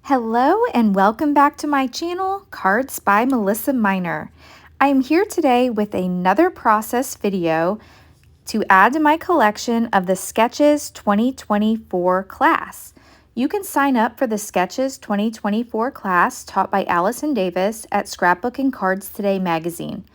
Hello and welcome back to my channel, Cards by Melissa Minor. I am here today with another process video to add to my collection of the Sketches 2024 class. You can sign up for the Sketches 2024 class taught by Allison Davis at Scrapbook and Cards Today magazine.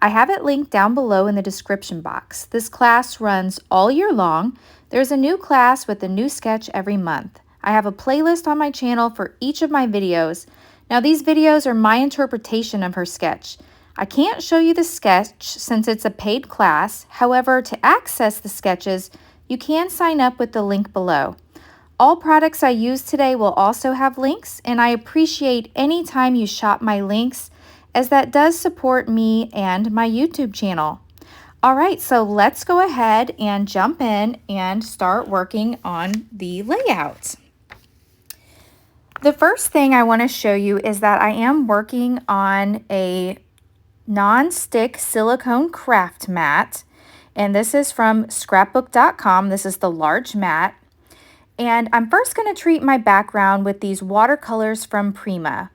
I have it linked down below in the description box. This class runs all year long. There's a new class with a new sketch every month. I have a playlist on my channel for each of my videos. Now these videos are my interpretation of her sketch. I can't show you the sketch since it's a paid class. However, to access the sketches, you can sign up with the link below. All products I use today will also have links, and I appreciate any time you shop my links, as that does support me and my YouTube channel. All right, so let's go ahead and jump in and start working on the layout. The first thing I want to show you is that I am working on a non-stick silicone craft mat, and this is from scrapbook.com. This is the large mat, and I'm first going to treat my background with these watercolors from Prima.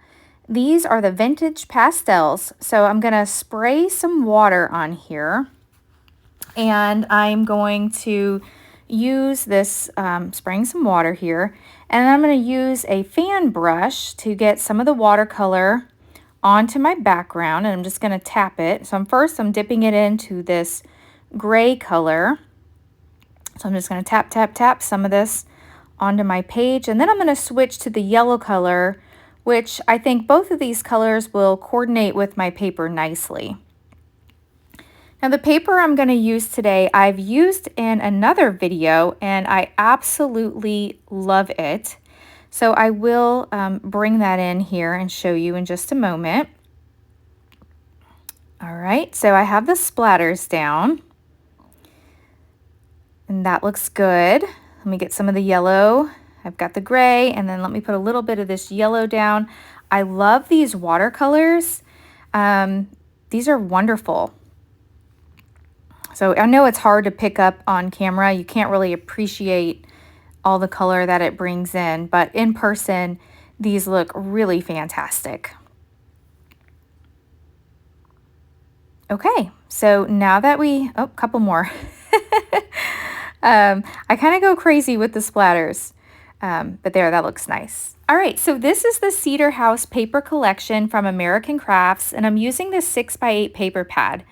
These are the vintage pastels, so I'm going to spray some water on here, and I'm going to use this spraying some water here, and I'm going to use a fan brush to get some of the watercolor onto my background, and I'm just going to tap it. So I'm dipping it into this gray color. So I'm just going to tap some of this onto my page, and then I'm going to switch to the yellow color, which I think both of these colors will coordinate with my paper nicely. Now the paper I'm going to use today, I've used in another video and I absolutely love it. So I will bring that in here and show you in just a moment. All right, so I have the splatters down and that looks good. Let me get some of the yellow. I've got the gray, and then let me put a little bit of this yellow down. I love these watercolors. These are wonderful. So I know it's hard to pick up on camera. You can't really appreciate all the color that it brings in, but in person, these look really fantastic. Okay, so now that a couple more. I kind of go crazy with the splatters, but that looks nice. All right, so this is the Cedar House paper collection from American Crafts, and I'm using this 6x8 paper pad.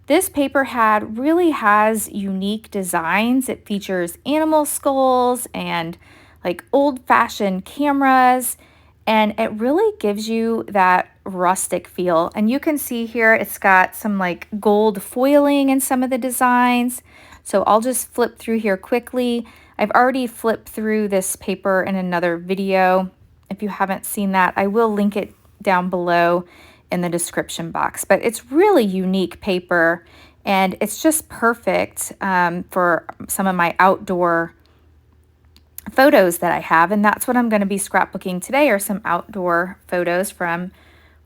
This paper pad really has unique designs. It features animal skulls and like old-fashioned cameras, and it really gives you that rustic feel. And you can see here it's got some like gold foiling in some of the designs. So I'll just flip through here quickly. I've already flipped through this paper in another video. If you haven't seen that, I will link it down below in the description box, but it's really unique paper, and it's just perfect for some of my outdoor photos that I have, and that's what I'm going to be scrapbooking today, are some outdoor photos from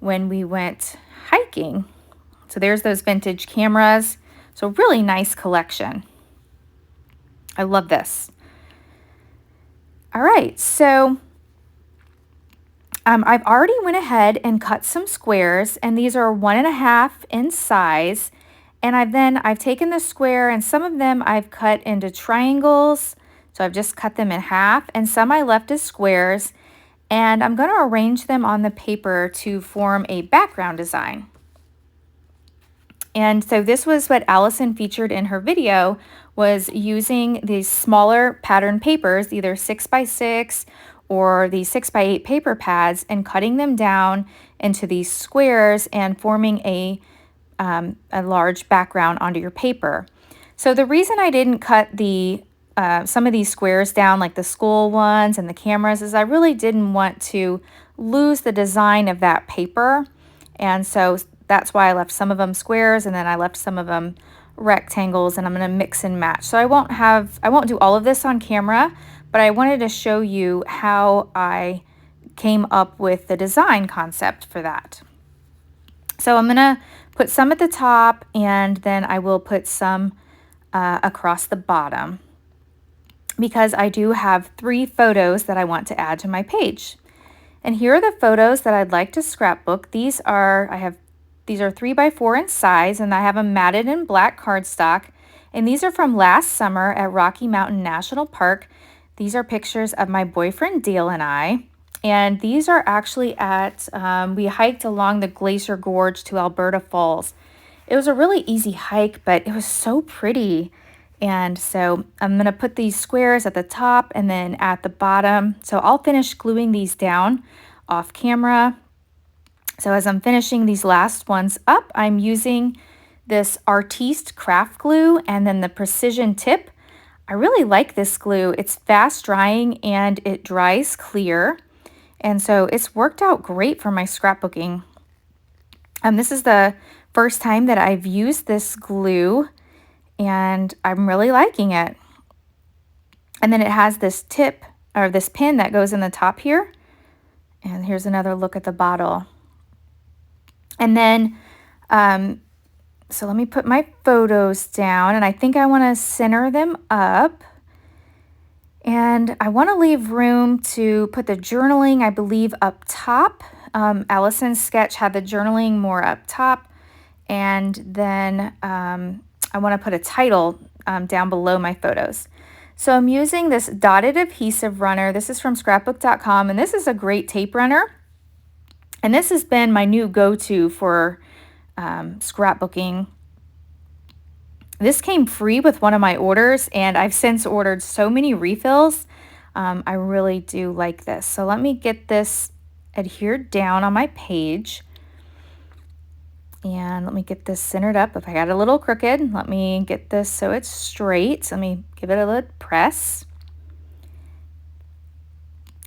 when we went hiking. So there's those vintage cameras. So really nice collection. I love this. All right, so I've already went ahead and cut some squares, and these are 1.5 in size. And I've taken the square, and some of them I've cut into triangles. So I've just cut them in half, and some I left as squares. And I'm going to arrange them on the paper to form a background design. And so this was what Allison featured in her video, was using these smaller pattern papers, either 6x6 or these 6x8 paper pads, and cutting them down into these squares and forming a large background onto your paper. So the reason I didn't cut some of these squares down, like the skull ones and the cameras, is I really didn't want to lose the design of that paper. And so that's why I left some of them squares, and then I left some of them rectangles, and I'm going to mix and match. So I won't do all of this on camera, but I wanted to show you how I came up with the design concept for that. So I'm going to put some at the top, and then I will put some across the bottom, because I do have 3 photos that I want to add to my page. And here are the photos that I'd like to scrapbook. These are 3x4 in size, and I have them matted in black cardstock. And these are from last summer at Rocky Mountain National Park. These are pictures of my boyfriend Dale and I. And these are actually we hiked along the Glacier Gorge to Alberta Falls. It was a really easy hike, but it was so pretty. And so I'm going to put these squares at the top and then at the bottom. So I'll finish gluing these down off camera. So as I'm finishing these last ones up, I'm using this Artiste craft glue and then the precision tip. I really like this glue. It's fast drying and it dries clear. And so it's worked out great for my scrapbooking. This is the first time that I've used this glue, and I'm really liking it. And then it has this tip, or this pin that goes in the top here. And here's another look at the bottle. And then, so let me put my photos down, and I think I want to center them up. And I want to leave room to put the journaling, I believe, up top. Allison's sketch had the journaling more up top. And then I want to put a title down below my photos. So I'm using this dotted adhesive runner. This is from scrapbook.com, and this is a great tape runner. And this has been my new go-to for scrapbooking. This came free with one of my orders, and I've since ordered so many refills. I really do like this. So let me get this adhered down on my page. And let me get this centered up. If I got a little crooked, let me get this so it's straight. So let me give it a little press.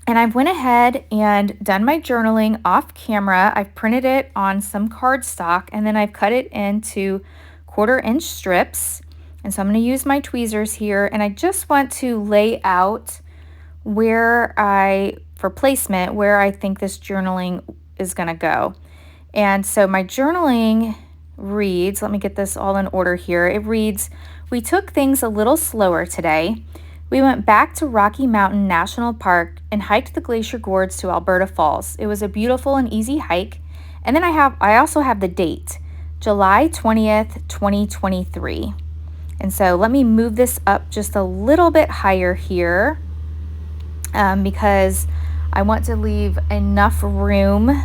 And I went ahead and done my journaling off camera. I've printed it on some cardstock, and then I've cut it into 1/4-inch strips. And so I'm going to use my tweezers here, and I just want to lay out for placement, where I think this journaling is going to go. And so my journaling reads, let me get this all in order here. It reads, "We took things a little slower today. We went back to Rocky Mountain National Park and hiked the Glacier Gorge to Alberta Falls. It was a beautiful and easy hike." And then I also have the date, July 20th, 2023. And so let me move this up just a little bit higher here because I want to leave enough room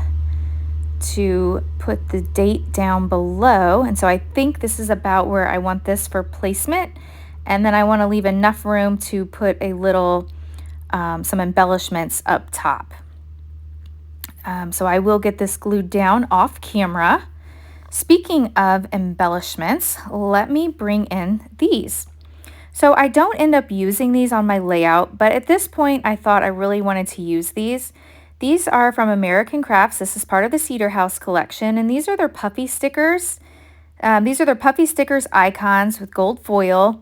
to put the date down below. And so I think this is about where I want this for placement. And then I want to leave enough room to put a little, some embellishments up top. So I will get this glued down off camera. Speaking of embellishments, let me bring in these. So I don't end up using these on my layout, but at this point I thought I really wanted to use these. These are from American Crafts. This is part of the Cedar House collection, and these are their puffy stickers. These are their puffy stickers icons with gold foil.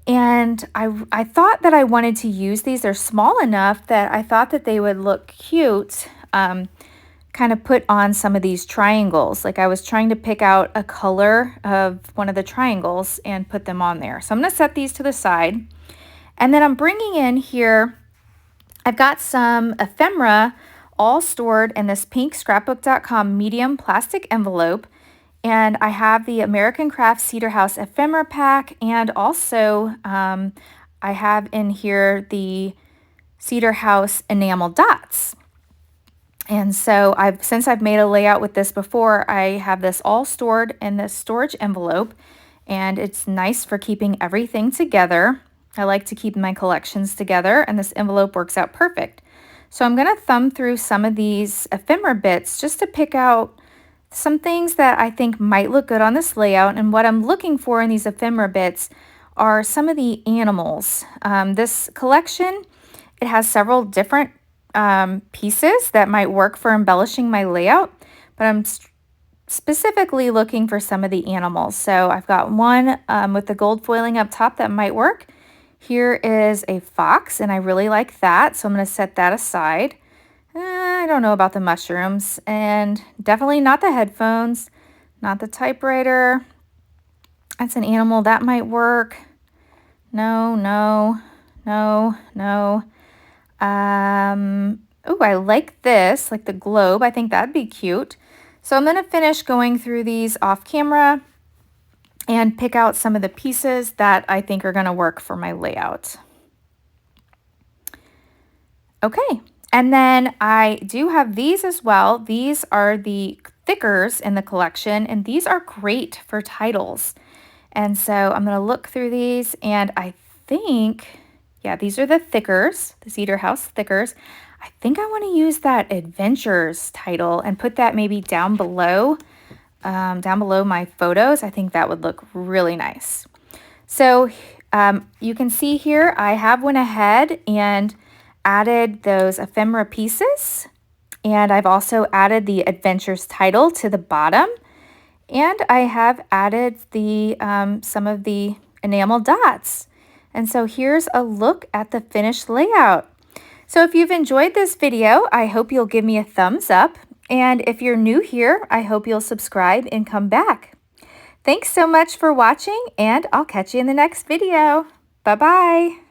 And I thought that I wanted to use these. They're small enough that I thought that they would look cute, kind of put on some of these triangles. Like I was trying to pick out a color of one of the triangles and put them on there. So I'm going to set these to the side. And then I'm bringing in here, I've got some ephemera all stored in this pink scrapbook.com medium plastic envelope. And I have the American Crafts Cedar House ephemera pack, and also I have in here the Cedar House enamel dots. And so since I've made a layout with this before, I have this all stored in this storage envelope, and it's nice for keeping everything together. I like to keep my collections together, and this envelope works out perfect. So I'm going to thumb through some of these ephemera bits just to pick out some things that I think might look good on this layout. And what I'm looking for in these ephemera bits are some of the animals. This collection, it has several different pieces that might work for embellishing my layout, but I'm specifically looking for some of the animals. So I've got one with the gold foiling up top that might work. Here is a fox, and I really like that, so I'm going to set that aside. I don't know about the mushrooms, and definitely not the headphones, not the typewriter. That's an animal that might work. No. Oh, I like this, like the globe. I think that'd be cute. So I'm going to finish going through these off camera and pick out some of the pieces that I think are going to work for my layout. Okay, and then I do have these as well. These are the thickers in the collection, and these are great for titles. And so I'm going to look through these, and I think, yeah, these are the thickers, the Cedar House thickers. I think I want to use that Adventures title and put that maybe down below my photos. I think that would look really nice. So you can see here, I have went ahead and added those ephemera pieces, and I've also added the Adventures title to the bottom, and I have added the some of the enamel dots. And so here's a look at the finished layout. So if you've enjoyed this video, I hope you'll give me a thumbs up. And if you're new here, I hope you'll subscribe and come back. Thanks so much for watching, and I'll catch you in the next video. Bye-bye.